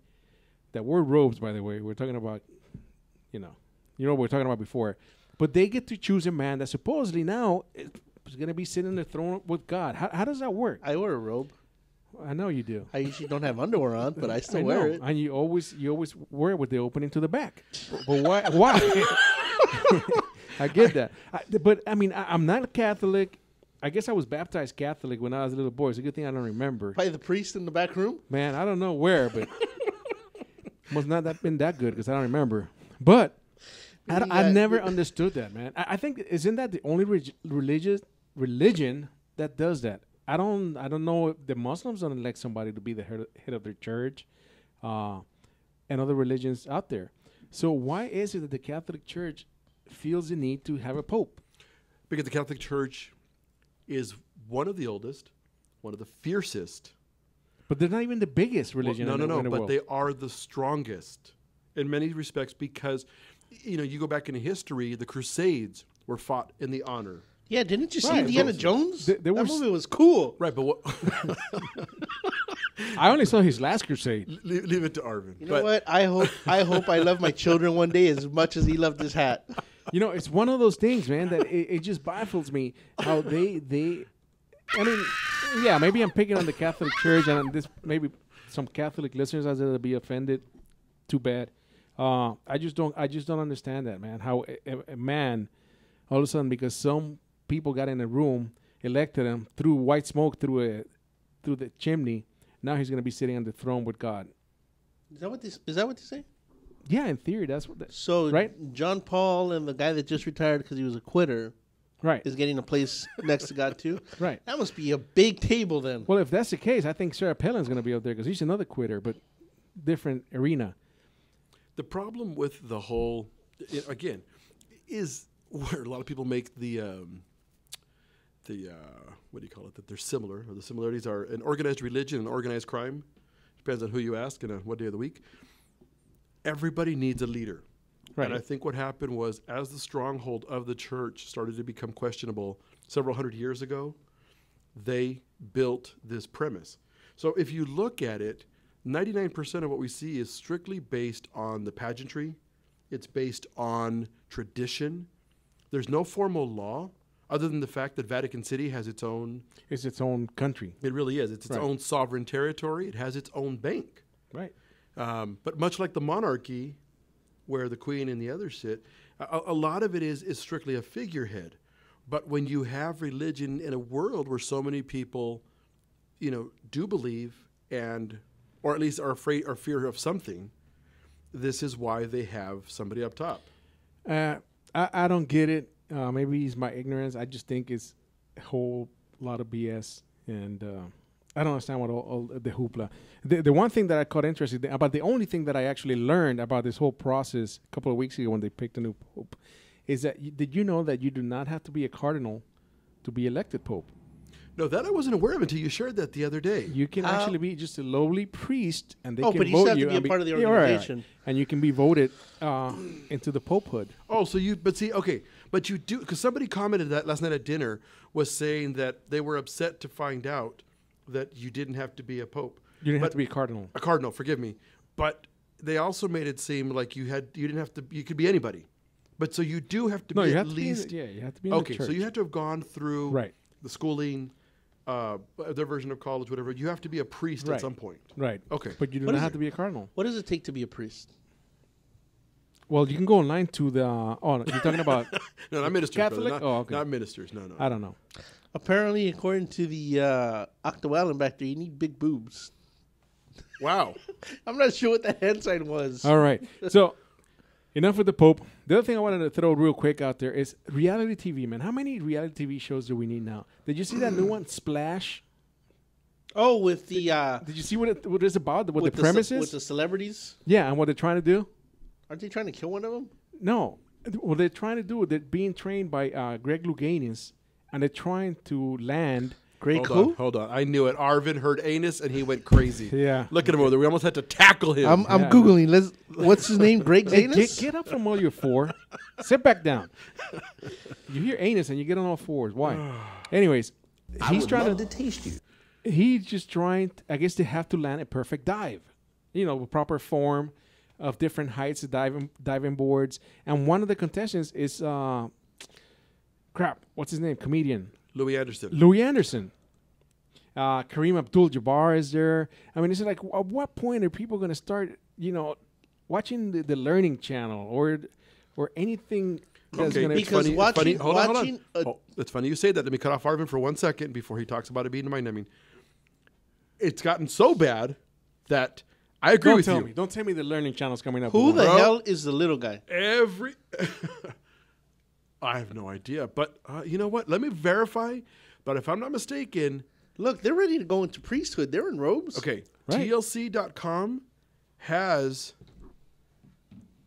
that wear robes, by the way, we're talking about, you know what we're talking about before, but they get to choose a man that supposedly now is going to be sitting on the throne with God. How does that work? I wear a robe. I know you do. I usually don't have underwear on, but I still wear it. And you always wear it with the opening to the back. But why? Why? I get that. But I mean, I'm not a Catholic. I guess I was baptized Catholic when I was a little boy. It's a good thing I don't remember. By the priest in the back room? Man, I don't know where, but must not have been that good because I don't remember. But I never understood that, man. I think, isn't that the only religion that does that? I don't know if the Muslims don't elect somebody to be the head of their church, and other religions out there. So why is it that the Catholic Church feels the need to have a pope? Because the Catholic Church is one of the oldest, one of the fiercest. But they're not even the biggest religion in the but world. They are the strongest in many respects because, you go back into history, the Crusades were fought in the honor. Yeah, didn't you see Indiana Jones? That movie was cool. Right, but what? I only saw his last crusade. Leave it to Arvin. You know what? I hope I love my children one day as much as he loved his hat. It's one of those things, man, that it just baffles me how they. I mean, yeah, maybe I'm picking on the Catholic Church, and this maybe some Catholic listeners out there will be offended. Too bad. I just don't understand that, man. How a man, all of a sudden, because some people got in a room, elected him, threw white smoke through the chimney. Now he's going to be sitting on the throne with God. Is that what they say? Yeah, in theory, that's what. So right? John Paul and the guy that just retired because he was a quitter, right, is getting a place next to God too. Right. That must be a big table then. Well, if that's the case, I think Sarah Palin's going to be up there because he's another quitter, but different arena. The problem with the whole, again, is where a lot of people make the what do you call it? That they're similar, or the similarities are an organized religion and organized crime. Depends on who you ask and on what day of the week. Everybody needs a leader. Right. And I think what happened was as the stronghold of the church started to become questionable several hundred years ago, they built this premise. So if you look at it, 99% of what we see is strictly based on the pageantry. It's based on tradition. There's no formal law other than the fact that Vatican City has its own... It's its own country. It really is. It's its own sovereign territory. It has its own bank. Right. But much like the monarchy, where the queen and the others sit, a lot of it is strictly a figurehead. But when you have religion in a world where so many people, do believe or at least are afraid or fear of something, this is why they have somebody up top. I don't get it. Maybe it's my ignorance. I just think it's a whole lot of BS, and I don't understand what all the hoopla. The one thing that I caught interested about, the only thing that I actually learned about this whole process a couple of weeks ago when they picked a new pope, is that did you know that you do not have to be a cardinal to be elected pope? No, that I wasn't aware of until you shared that the other day. You can actually be just a lowly priest, and they Oh, can but you vote still have you to be a and part of the yeah, right, organization. and you can be voted into the popehood. Oh, so you, but see, okay, but you do, because somebody commented that last night at dinner was saying that they were upset to find out that you didn't have to be a pope. You didn't have But- to be a cardinal. A cardinal, forgive me. But they also made it seem like you didn't have to, you could be anybody. But so you do have to No, be you at have to be in least. the- yeah, you have to be in the Okay, so church. you have to have gone through Right. the schooling, their version of college, whatever. You have to be a priest Right. at some point. Right. Okay. But you do What not is have it? to be a cardinal. What does it take to be a priest? Well, you can go online to the. Oh, you're talking about No, not ministers. brother. Catholic? Not, Oh, okay. not ministers. No. I don't know. Apparently, according to the Octo Allen back there, you need big boobs. Wow. I'm not sure what that hand sign was. All right. So, enough with the Pope. The other thing I wanted to throw real quick out there is reality TV, man. How many reality TV shows do we need now? Did you see that new one, Splash? Oh, with the Did you see what it's about? What with the premise with is? the celebrities. Yeah, and what they're trying to do? Aren't they trying to kill one of them? No. What they're trying to do, they're being trained by Greg Louganis, and they're trying to land. Greg Hold on. I knew it. Arvin heard anus and he went crazy. Yeah. Look at him over there. We almost had to tackle him. I'm Yeah. googling. What's his name? Greg Hey, Zanus? get up from all your four. Sit back down. You hear anus and you get on all fours. Why? Anyways, he's trying to taste you. He's just trying. I guess they have to land a perfect dive. You know, proper form of different heights of diving boards. And one of the contestants is what's his name? Comedian Louis Anderson. Louis Anderson. Kareem Abdul-Jabbar is there. I mean, it's like, at what point are people going to start, watching the Learning Channel or anything that's going to... Because watching- hold on. watching a- Oh, it's funny you say that. Let me cut off Arvin for 1 second before he talks about it being mine. I mean, it's gotten so bad that I agree with you. Don't tell me the Learning Channel's coming up. Who with the one. hell is the little guy? I have no idea. But you know what? Let me verify. But if I'm not mistaken... Look, they're ready to go into priesthood. They're in robes. Okay, Right. TLC.com has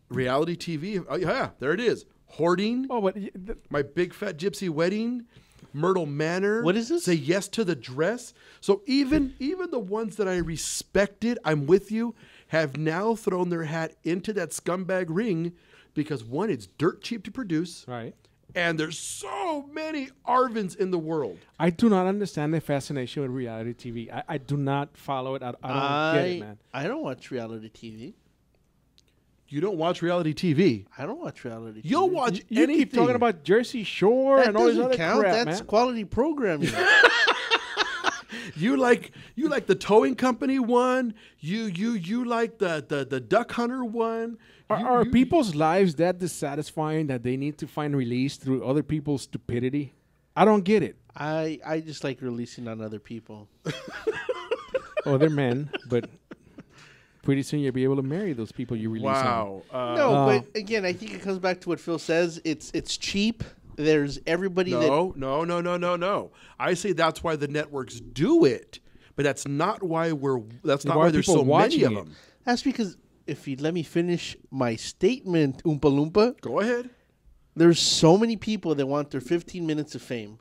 reality TV. Oh, yeah, there it is. Hoarding, Oh, but My Big Fat Gypsy Wedding, Myrtle Manor. What is this? Say Yes to the Dress. So even the ones that I respected, I'm with you, have now thrown their hat into that scumbag ring because one, it's dirt cheap to produce, right. and there's so many Arvins in the world. I do not understand the fascination with reality TV. I do not follow it. I don't get it, man. I don't watch reality TV. You don't watch reality TV. I don't watch reality TV. You'll watch You anything. keep talking about Jersey Shore That and all this doesn't other count. crap, That's man. quality programming. You like the towing company one. You like the duck hunter one. Are people's lives that dissatisfying that they need to find release through other people's stupidity? I don't get it. I just like releasing on other people. Oh, they're men, but pretty soon you'll be able to marry those people you release on. Wow. No, but again, I think it comes back to what Phil says. It's cheap. There's everybody that No. I say that's why the networks do it, but that's not why That's not Why why are there's people so many watching of it? them. That's because if you let me finish my statement, Oompa Loompa, Go ahead. there's so many people that want their 15 minutes of fame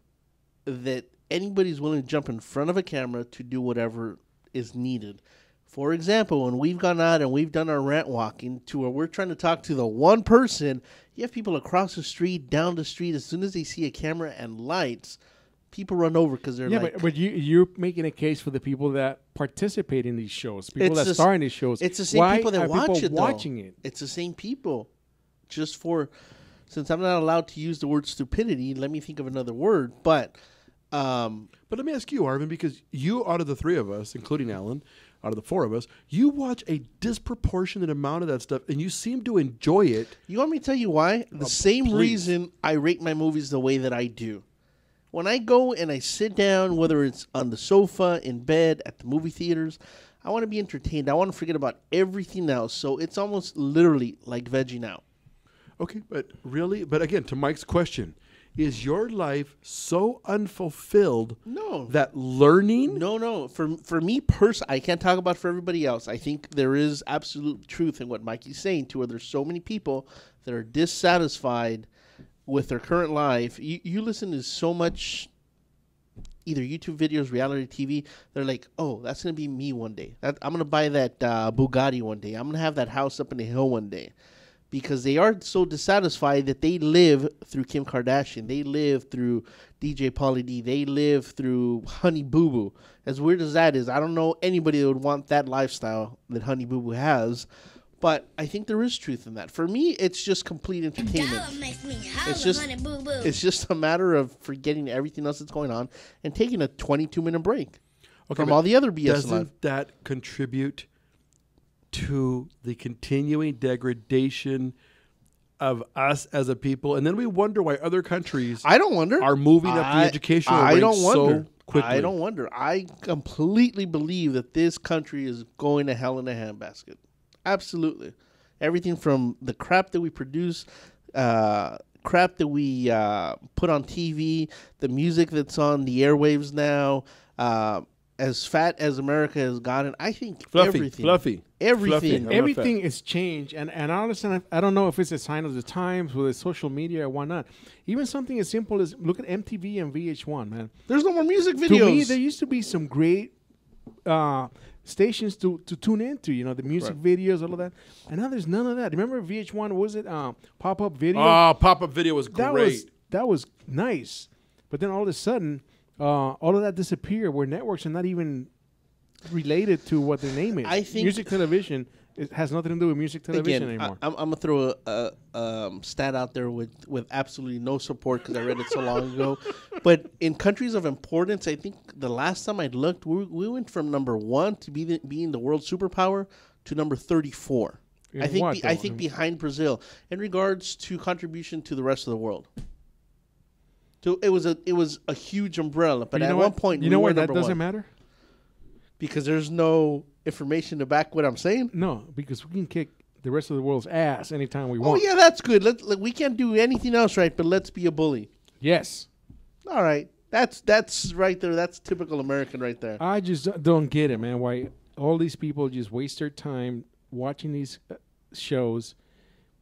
that anybody's willing to jump in front of a camera to do whatever is needed. For example, when we've gone out and we've done our rant walking to where we're trying to talk to the one person, you have people across the street, down the street, as soon as they see a camera and lights, people run over because they're Yeah, like... but you're making a case for the people that participate in these shows, people that star in these shows. It's the same Why people that are watch people it, though. watching it? It's the same people. Just for... Since I'm not allowed to use the word stupidity, let me think of another word, but... But let me ask you, Arvin, because you, out of the three of us, including Alan, out of the four of us, you watch a disproportionate amount of that stuff, and you seem to enjoy it. You want me to tell you why? The same please. reason I rate my movies the way that I do. When I go and I sit down, whether it's on the sofa, in bed, at the movie theaters, I want to be entertained. I want to forget about everything else. So it's almost literally like vegging out. Okay, but again, to Mike's question, is your life so unfulfilled No. that learning? No. For me personally, I can't talk about for everybody else. I think there is absolute truth in what Mikey's saying to where there's so many people that are dissatisfied with their current life, you listen to so much, either YouTube videos, reality TV. They're like, oh, that's gonna be me one day. I'm gonna buy that Bugatti one day. I'm gonna have that house up in the hill one day. Because they are so dissatisfied that they live through Kim Kardashian. They live through DJ Pauly D. They live through Honey Boo Boo. As weird as that is, I don't know anybody that would want that lifestyle that Honey Boo Boo has. But I think there is truth in that. For me, it's just complete entertainment. It's just a matter of forgetting everything else that's going on and taking a 22-minute break from all the other BS in life. Doesn't that contribute to the continuing degradation of us as a people? And then we wonder why other countries are moving up the educational ranks so quickly. I don't wonder. I completely believe that this country is going to hell in a handbasket. Absolutely. Everything from the crap that we produce, crap that we put on TV, the music that's on the airwaves now, as fat as America has gotten, I think everything is changed. And honestly, I don't know if it's a sign of the times with the social media or whatnot. Even something as simple as look at MTV and VH1, man. There's no more music videos. To me, there used to be some great stations to tune into, the music videos, all of that. And now there's none of that. Remember VH1, what was it? Pop-Up Video? Oh, Pop-Up Video was great. That was nice. But then all of a sudden, all of that disappeared where networks are not even related to what their name is. I think music television has nothing to do with music television anymore. I'm going to throw a stat out there with absolutely no support because I read it so long ago. But in countries of importance, I think the last time I looked, we went from number 1 to being the world superpower to number 34. I think behind Brazil in regards to contribution to the rest of the world. So it was a huge umbrella, but at one point you know why that doesn't matter? Because there's no information to back what I'm saying. No, because we can kick the rest of the world's ass anytime we want. Oh yeah, that's good. We can't do anything else right, but let's be a bully. Yes. All right, that's right there. That's typical American right there. I just don't get it, man. Why all these people just waste their time watching these shows.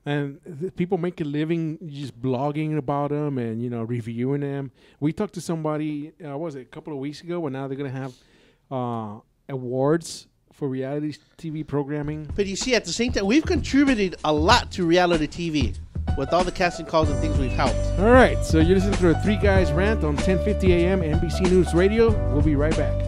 And people make a living just blogging about them and, reviewing them. We talked to somebody, a couple of weeks ago, and now they're going to have awards for reality TV programming. But you see, at the same time, we've contributed a lot to reality TV with all the casting calls and things we've helped. All right, so you're listening to the Three Guys Rant on 1050 AM NBC News Radio. We'll be right back.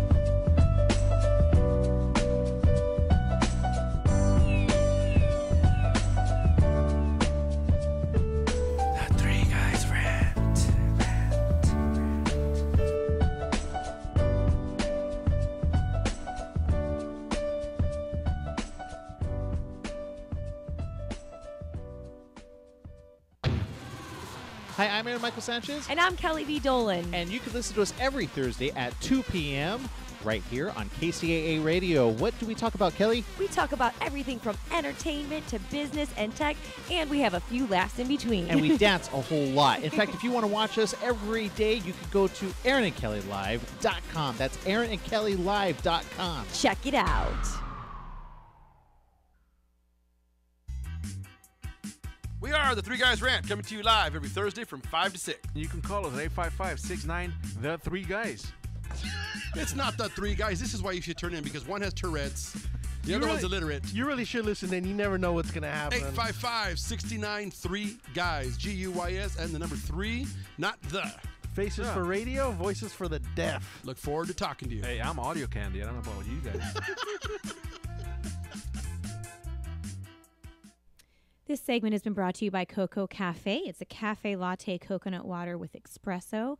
Hi, I'm Aaron Michael Sanchez. And I'm Kelly V. Dolan. And you can listen to us every Thursday at 2 p.m. right here on KCAA Radio. What do we talk about, Kelly? We talk about everything from entertainment to business and tech, and we have a few laughs in between. And we dance a whole lot. In fact, if you want to watch us every day, you can go to AaronandKellyLive.com. That's AaronandKellyLive.com. Check it out. We are the Three Guys Rant, coming to you live every Thursday from 5 to 6. You can call us at 855-69 The Three Guys. It's not the Three Guys. This is why you should turn in, because one has Tourette's, the other one's illiterate. You really should listen, and you never know what's going to happen. 855-69 3 Guys, Guys, and the number 3, not the. Faces for radio, voices for the deaf. Look forward to talking to you. Hey, I'm audio candy. I don't know about you guys. This segment has been brought to you by Coco Cafe. It's a cafe latte coconut water with espresso.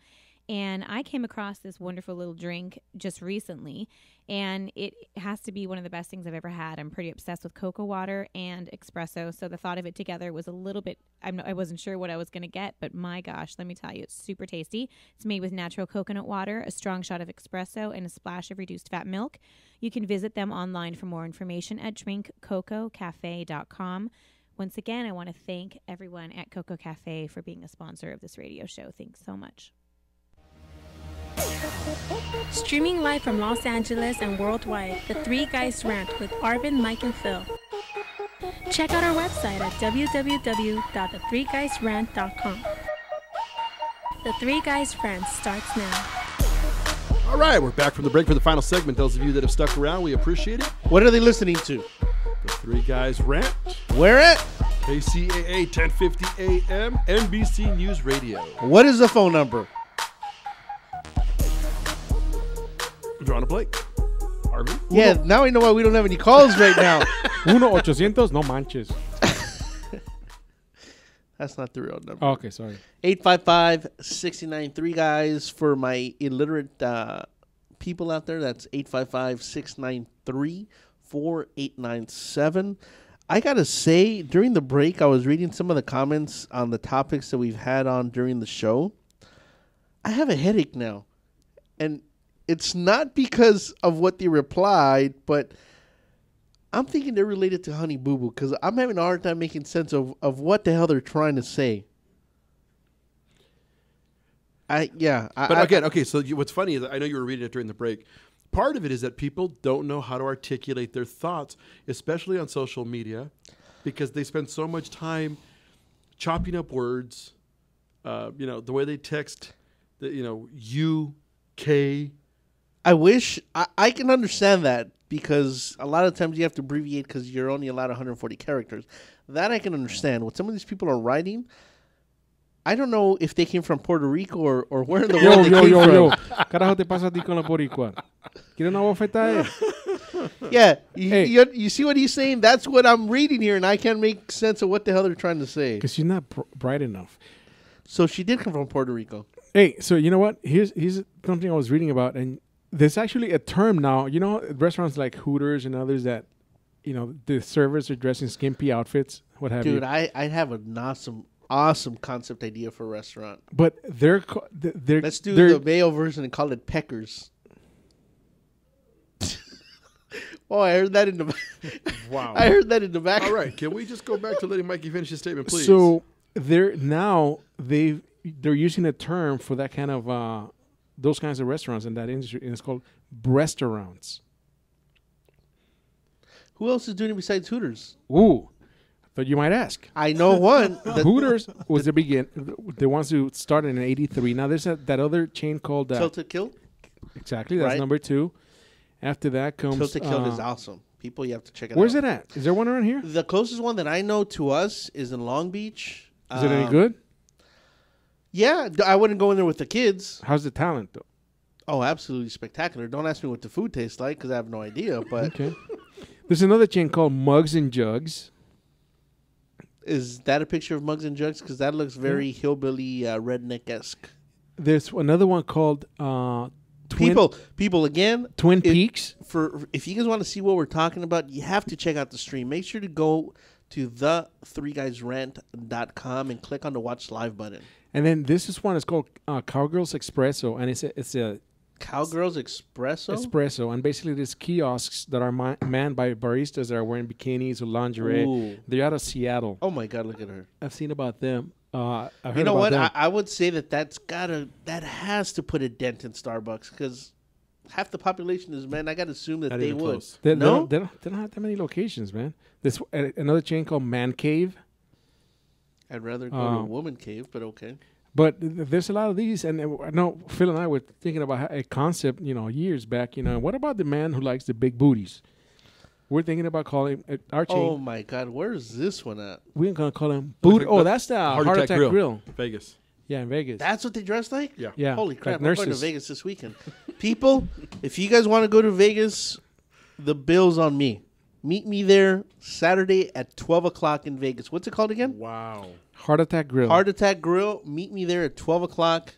And I came across this wonderful little drink just recently, and it has to be one of the best things I've ever had. I'm pretty obsessed with cocoa water and espresso, so the thought of it together was a little bit, I wasn't sure what I was going to get, but my gosh, let me tell you, it's super tasty. It's made with natural coconut water, a strong shot of espresso, and a splash of reduced fat milk. You can visit them online for more information at drinkcococafe.com. Once again, I want to thank everyone at Coco Cafe for being a sponsor of this radio show. Thanks so much. Streaming live from Los Angeles and worldwide, the Three Guys Rant with Arvin, Mike, and Phil. Check out our website at www.thethreeguysrant.com. The Three Guys Rant starts now. All right, we're back from the break for the final segment. Those of you that have stuck around, we appreciate it. What are they listening to? The Three Guys Rant. Where at? KCAA 1050 AM, NBC News Radio. What is the phone number? Drawing a plate. Arvin? Yeah, now I know why we don't have any calls right now. 1-800, no manches. That's not the real number. Oh, okay, sorry. 855-693 guys. For my illiterate people out there, that's 855-693-4897. I got to say, during the break, I was reading some of the comments on the topics that we've had on during the show. I have a headache now. And it's not because of what they replied, but I'm thinking they're related to Honey Boo Boo because I'm having a hard time making sense of what the hell they're trying to say. So what's funny is I know you were reading it during the break. Part of it is that people don't know how to articulate their thoughts, especially on social media, because they spend so much time chopping up words. The way they text, U, K. I wish I can understand that because a lot of times you have to abbreviate because you're only allowed 140 characters. That I can understand. What some of these people are writing, I don't know if they came from Puerto Rico or where in the world they came from. Carajo te pasa a ti con la boricua? ¿Quieres una bofetada? Yeah, you see what he's saying? That's what I'm reading here, and I can't make sense of what the hell they're trying to say. Because she's not bright enough. So she did come from Puerto Rico. Hey, so you know what? Here's something I was reading about, and there's actually a term now. You know, restaurants like Hooters and others that, the servers are dressed in skimpy outfits, what have you. Dude, I have an awesome concept idea for a restaurant. But let's do the male version and call it Peckers. Oh, I heard that in the wow. I heard that in the back. All right, can we just go back to letting Mikey finish his statement, please? So they're using a term for that kind of those kinds of restaurants in that industry, and it's called breastaurants. Who else is doing it besides Hooters? Ooh, but you might ask. I know one. Hooters was the ones who started in '83. Now there's that other chain called Tilted Kilt. Exactly, that's number 2. After that comes Tilted Kilt is awesome. People, you have to check it out. Where's it at? Is there one around here? The closest one that I know to us is in Long Beach. Is it any good? Yeah, I wouldn't go in there with the kids. How's the talent, though? Oh, absolutely spectacular. Don't ask me what the food tastes like because I have no idea. But okay. There's another chain called Mugs and Jugs. Is that a picture of Mugs and Jugs? Because that looks very hillbilly, redneck-esque. There's another one called People again. Twin Peaks. If you guys want to see what we're talking about, you have to check out the stream. Make sure to go to the3guysrant.com and click on the Watch Live button. And then this is one. It's called Cowgirls Espresso, and it's a Cowgirls Espresso. Espresso, and basically these kiosks that are manned by baristas that are wearing bikinis or lingerie. Ooh. They're out of Seattle. Oh my God! Look at her. I've seen about them. I've heard you know about what? them. I would say that has to put a dent in Starbucks because half the population is men. I got to assume that they would. They don't have that many locations, man. There's another chain called Man Cave. I'd rather go to a woman cave, but okay. But there's a lot of these, and I know Phil and I were thinking about a concept, years back. What about the man who likes the big booties? We're thinking about calling our chain. Oh my God, where is this one at? We're gonna call him booty. Oh, that's the Heart Attack Grill. Vegas. Yeah, in Vegas. That's what they dress like? Yeah. Holy crap! Like I'm going to Vegas this weekend. People, if you guys want to go to Vegas, the bill's on me. Meet me there Saturday at 12 o'clock in Vegas. What's it called again? Wow. Heart Attack Grill. Heart Attack Grill. Meet me there at 12 o'clock.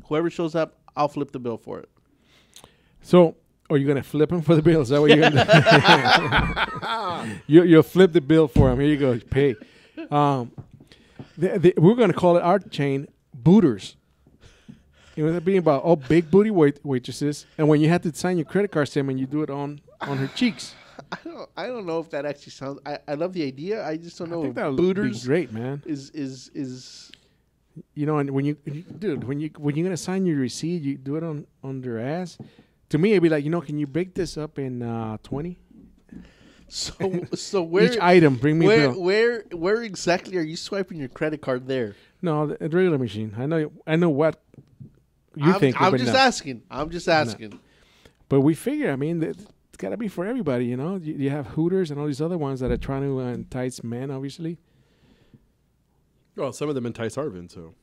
Whoever shows up, I'll flip the bill for it. So, are you going to flip him for the bill? Is that what you're going to do? You'll flip the bill for him. Here you go. Pay. We're going to call it our chain Booters. They're being about big booty waitresses. And when you have to sign your credit card statement, you do it on her cheeks. I don't know if that actually sounds. I love the idea. I just don't know. I think that Booters would be great, man. Is and when you're gonna sign your receipt, you do it on their ass. To me, it'd be like, can you break this up in 20? So where each item bring me a bill. Where exactly are you swiping your credit card there? No, the regular machine. I know what you think. I'm just asking. I'm just asking. No. But we figure, I mean, it's got to be for everybody, you know. You have Hooters and all these other ones that are trying to entice men, obviously. Well, some of them entice Arvin, so.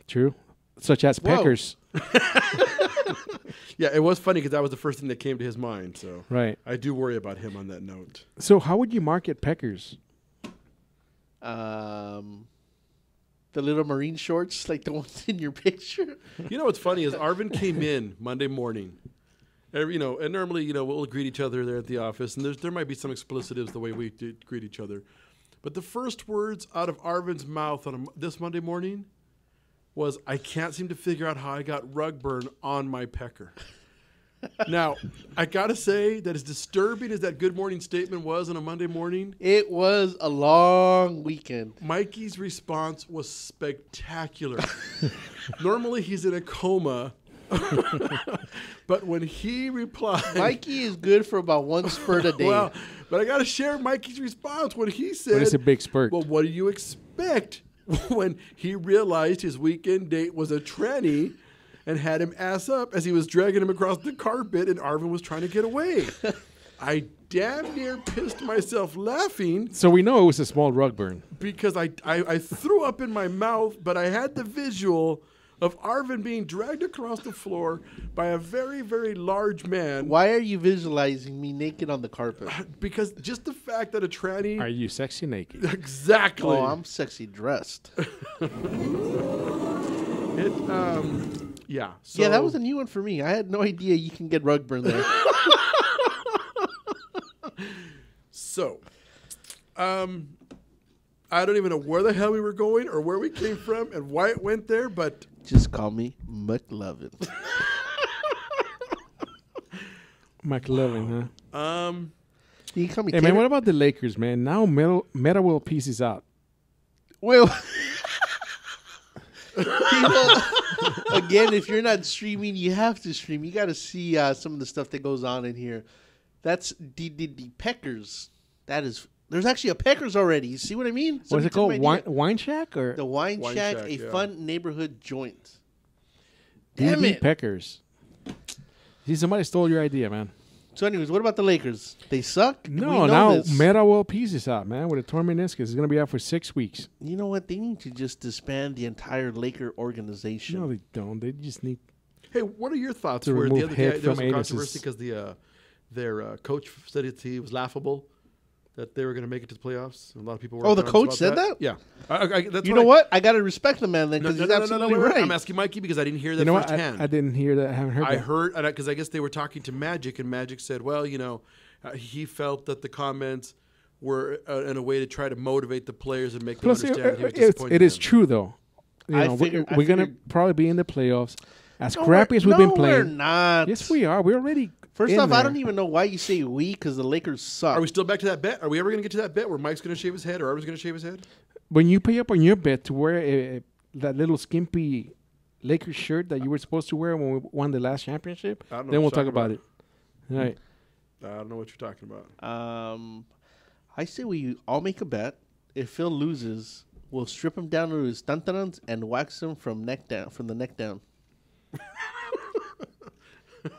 True. Such as Peckers. Yeah, it was funny because that was the first thing that came to his mind. So right. I do worry about him on that note. So how would you market Peckers? The little marine shorts, like the ones in your picture. You know what's funny is Arvin came in Monday morning. And normally, we'll greet each other there at the office, and there might be some explicitives the way we greet each other. But the first words out of Arvin's mouth on this Monday morning was, "I can't seem to figure out how I got rug burn on my pecker." Now, I got to say that as disturbing as that good morning statement was on a Monday morning, it was a long weekend. Mikey's response was spectacular. Normally, he's in a coma. But when he replied... Mikey is good for about one spurt a day. Well, but I got to share Mikey's response when he said... But it's a big spurt. Well, what do you expect when he realized his weekend date was a tranny and had him ass up as he was dragging him across the carpet and Arvin was trying to get away? I damn near pissed myself laughing. So we know it was a small rug burn. Because I threw up in my mouth, but I had the visual of Arvin being dragged across the floor by a very, very large man. Why are you visualizing me naked on the carpet? Because just the fact that a tranny... Are you sexy naked? Exactly. Oh, I'm sexy dressed. Yeah. So, yeah, that was a new one for me. I had no idea you can get rug burn there. So, I don't even know where the hell we were going or where we came from and why it went there, but... Just call me McLovin. McLovin, huh? You can call me Hey, man, what about the Lakers, man? Now Meta World Peace is out. Well... People, again, if you're not streaming, you have to stream. You got to see some of the stuff that goes on in here. That's the Peckers. That is... There's actually a Peckers already. You see what I mean? What's it called? Wine Shack? Or? The Wine Shack, a fun neighborhood joint. Damn it. Peckers. See, somebody stole your idea, man. So anyways, what about the Lakers? They suck? No, now Meta World Peace is out, man, with a torn meniscus. It's going to be out for 6 weeks. You know what? They need to just disband the entire Laker organization. No, they don't. They just need... Hey, what are your thoughts? To where the remove other day head there was from some anuses. controversy because their coach said he was laughable that they were going to make it to the playoffs. A lot of people were. Oh, the coach said that? Yeah. That's you know what? I got to respect the man then because he's absolutely right. I'm asking Mikey because I didn't hear that firsthand. I didn't hear that. I haven't heard that. I heard because I guess they were talking to Magic and Magic said, well, he felt that the comments were in a way to try to motivate the players and make them understand he was disappointed. It is true, though. We're going to probably be in the playoffs. As crappy as we've been playing. We're not. Yes, we are. We're already. First off, I don't even know why you say we because the Lakers suck. Are we still back to that bet? Are we ever going to get to that bet where Mike's going to shave his head or Arvin's going to shave his head? When you pay up on your bet to wear that little skimpy Lakers shirt that you were supposed to wear when we won the last championship, then we'll talk about it. All right. I don't know what you're talking about. I say we all make a bet. If Phil loses, we'll strip him down to his tantarans and wax him from the neck down.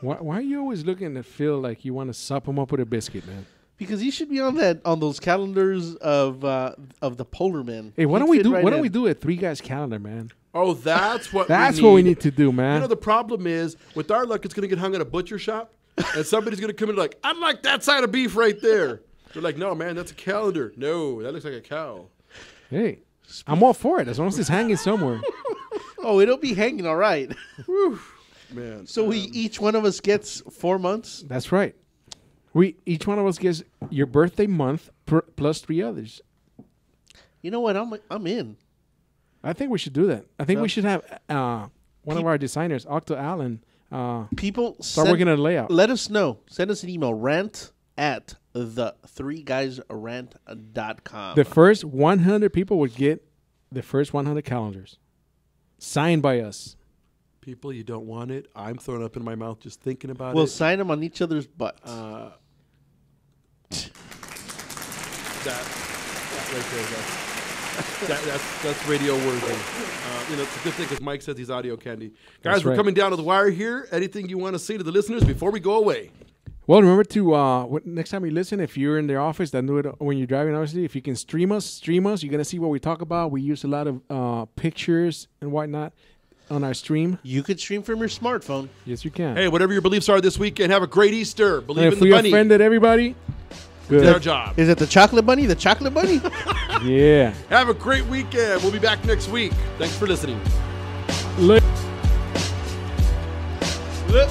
Why are you always looking at Phil like you want to sop him up with a biscuit, man? Because he should be on those calendars of the polar men. Hey, why don't we do a 3 guys calendar, man? Oh, that's what what we need to do, man. You know, the problem is with our luck, it's going to get hung at a butcher shop, and somebody's going to come in like, I'd like that side of beef right there. They're like, no, man, that's a calendar. No, that looks like a cow. Hey, I'm all for it as long as it's hanging somewhere. Oh, it'll be hanging all right. Whew. Man, so each one of us gets 4 months? That's right. Each one of us gets your birthday month plus 3 others. You know what? I'm in. I think we should do that. I think we should have one of our designers, Octo Allen, start working on a layout. Let us know. Send us an email, rant@the3guysrant.com. The first 100 people would get the first 100 calendars signed by us. People, you don't want it. I'm throwing up in my mouth just thinking about it. We'll sign them on each other's butts. That right there, guys. That's radio worthy. It's a good thing because Mike says he's audio candy. Guys, That's we're right. coming down to the wire here. Anything you want to say to the listeners before we go away? Well, remember to next time you listen, if you're in their office, then do it when you're driving. Obviously, if you can stream us. You're gonna see what we talk about. We use a lot of pictures and whatnot on our stream. You could stream from your smartphone. Yes, you can. Hey, whatever your beliefs are this weekend, have a great Easter. Believe and in if the we bunny. offended everybody, good. It's our job. Is it the chocolate bunny? The chocolate bunny? Yeah. Have a great weekend. We'll be back next week. Thanks for listening. Later. Look.